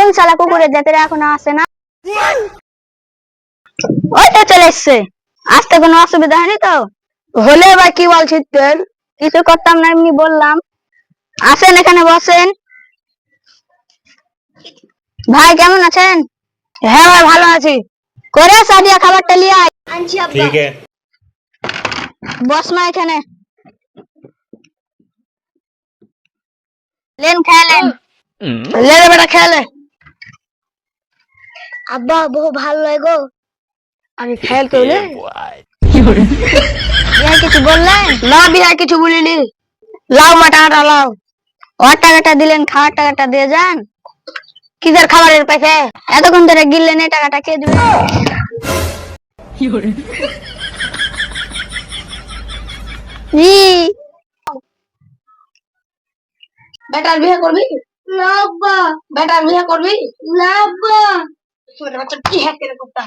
কোন শালা কুকুরের জাতের এখনো আসে না? ওই তো চলে এসছে। আসতে কোনো অসুবিধা হয়নি তো? হলে বা কি বলছিস তুই? কিছু করতাম না, এমনি বললাম। আসেন, এখানে বসেন। ভাই কেমন আছেন? হ্যাঁ ভাই ভালো আছি। করে সাদিয়া খাবারটা নিয়ে আয়। ठीक है। বস মা এখানে। লেন খেলেন। লে রে বেটা খেলে। আব্বা বহু ভালো লাগে গো। আমি খেলতে হলে বিহার কিছু বললেন? না বিহার কিছু বলিনি। লাও মা টাকাটা লাও। ওর টাকাটা দিলেন, খাওয়ার টাকাটা দিয়ে যান। কিসের খাবারের পয়সা? এতক্ষণ ধরে গিললেন, এই টাকাটা কে দিবে? জি। বেটার বিয়ে করবি? না আব্বা। বেটার বিয়ে করবি? না আব্বা। ছোট বাচ্চা কি হ্যাক করে করতা?